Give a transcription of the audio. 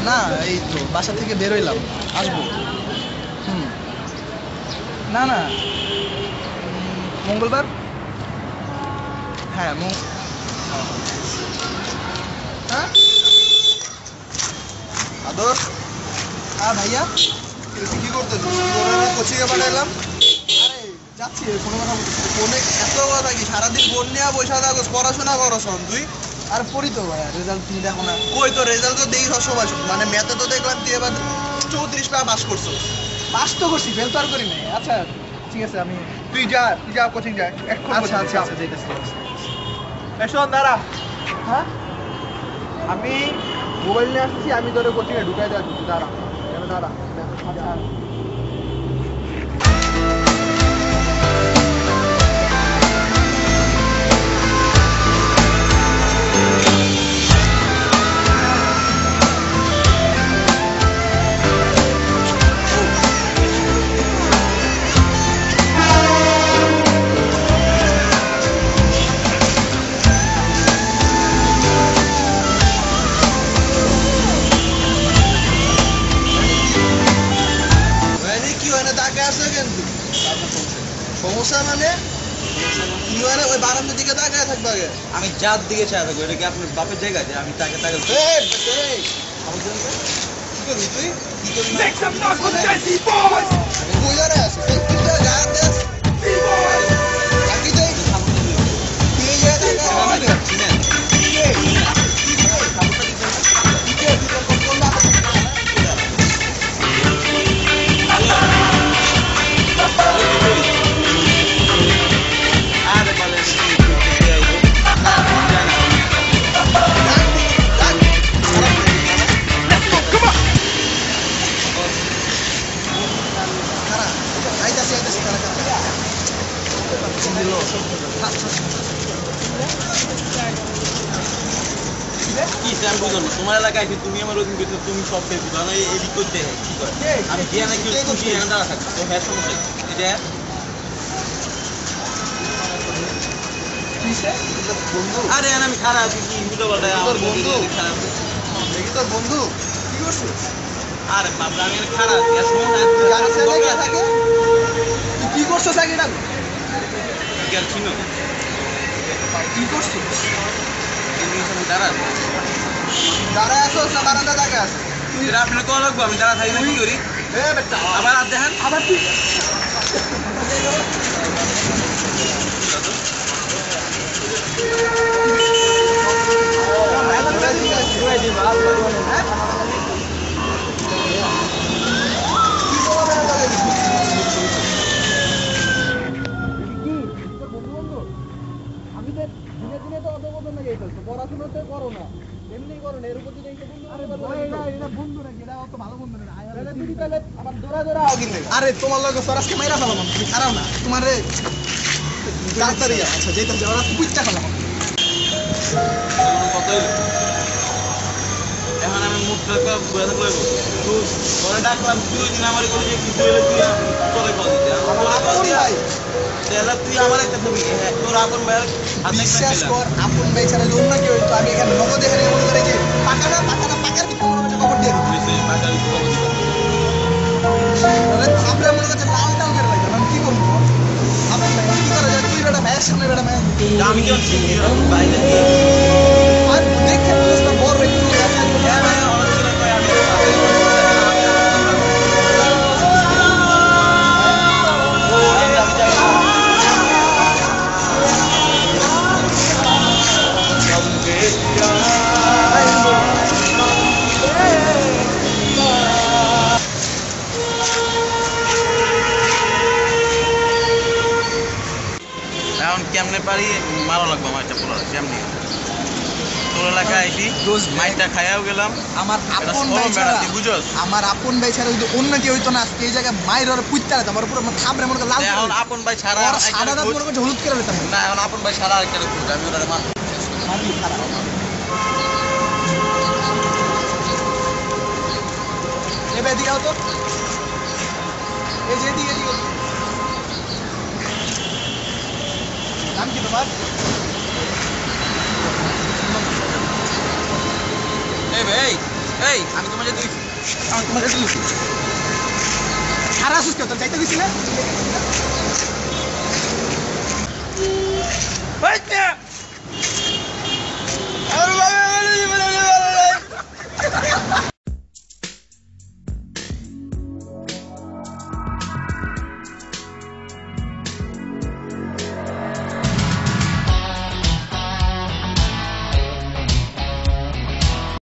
না এই তো বাসা থেকে বেরোইলাম, আসবো। না না, মঙ্গলবার। হ্যাঁ হ্যাঁ আদর, হ্যাঁ ভাইয়া। তুই কি করতেছিস? কোচিংয়ে পাঠাইলাম। আরে যাচ্ছি, কোনো কথা বলতেছি। ফোনে এত কথা কি? সারাদিন ফোন নিয়ে বসে থাকস, পড়াশোনা করস তুই? আর পড়ি তো ভাইয়া, রেজাল্ট তুমি দেখো না। কই তো রেজাল্ট তো দেখি সবসময়, মানে ম্যাথে তো দেখলাম তুই এবার 34 পা পাস করছো। পাস তো করছি, ফেল তো আর করি নাই। আচ্ছা ঠিক আছে, আমি তুই যা কোচিং যা এখন। আচ্ছা আচ্ছা আচ্ছা যেতেছি। শোন দাঁড়া, হ্যাঁ আমি মোবাইল নিয়ে আসছি, আমি তোর কোচিংয়ে ঢুকাই দেওয়া দিচ্ছি। দাঁড়া দাঁড়া। আচ্ছা। কি হয় না তাকে আসে কিন্তু সমস্যা মানে কি হয় না, ওই বারান্দার দিকে তাকায় থাকবে আগে। আমি যার দিকে চাই থাকবো, এটা কি আপনার বাপের জায়গা যে আমি তাকে তাকে তুই কি করবি? কই দাঁড়ায় আছিস? তুই যা দেখ। তুই যা কি আমি বুঝলাম না, তোমার এলাকায় এসে তুমি আমার ওদিন গেছো, তুমি সব পেয়েছো কারণ এদিক করতে কি করে আমি গিয়ে নাকি খুশি এখানে দাঁড়া থাকবো তো হ্যাঁ সমস্যা এটা আরে আমি খারাপ কি বুঝতে পারলে আমার বন্ধু খারাপ দেখি তোর বন্ধু কি করছিস? আরে বাবা আমি খারাপ থাকে তুই কি করছিস আগে না? চিনো কি করছিস? দাঁড়া দাঁড়ায় আসোস না বারান্দা তাকে আছে? তুই আপনার কল লাগবো, আমি দাঁড়া থাকি কি করি আবার আর দেখেন আবার তুই পড়াশোনাতে করো না, এমনি করো না, এর উপর দিকে বন্ধু নাকি? এটা অত ভালো বন্ধু না। আবার দৌড়া দৌড়া আগিলে। আরে তোমার লগে সরাসকে মাইরা ফেলাম, তুমি খারাপ না তোমার রে তাড়াতাড়ি। আচ্ছা যেটা ওরা কুইচ্চা ফেলাম। কত এখন আমি মুখটা বুঝে থাকলে পরে ডাকলাম তুই দিন আমার করে যে কিছু হলে তুই চলে কল দিতে তুই আমার একটা ছবি তোর আপন ভাই বিশ্বাস কর, আপন ভাই ছাড়া অন্য কেউ হইতো আমি এখানে নগদে হেরে মনে করে যে পাকাটা পাকার ভিতরে মনে হচ্ছে খবর দিয়ে আমরা মনে করছে লাল টাল করে রাখলাম। আমি কি করবো? আপন ভাই কি করা যায়? তুই বেটা ভাইয়ের সামনে বেটা ভাই আমি কেন বাইরে আর দেখে বুঝলাম বড় একটু এখন কেমনে পারি মারা লাগবো আমার একটা পোলা কেমনি তোর এলাকায় আইসি মাইটা খাইয়াও গেলাম। আমার আপন ভাই ছাড়া তুই বুঝস আমার আপন ভাই ছাড়া যদি অন্য কেউ হইতো না আজকে এই জায়গায় মায়ের ওর পুইতে দিতাম, আমার পুরো থামরে মনে করে লাল এখন আপন ভাই ছাড়া আর সাদা দাঁত মনে করছে হলুদ করে দিতাম। না এখন আপন ভাই ছাড়া আরেকটা খুঁজ আমি ওটা মান মারলি খারাপ। এবার এদিকে আও তো, এই যে এদিকে এদিকে। নাম কি তোমার? এই ভাই এই এই আমি তোমার যেতে দিছি আমি তোমার কাছে দিছি খারাপ সুস্থ তো যাইতে দিছি না হইছে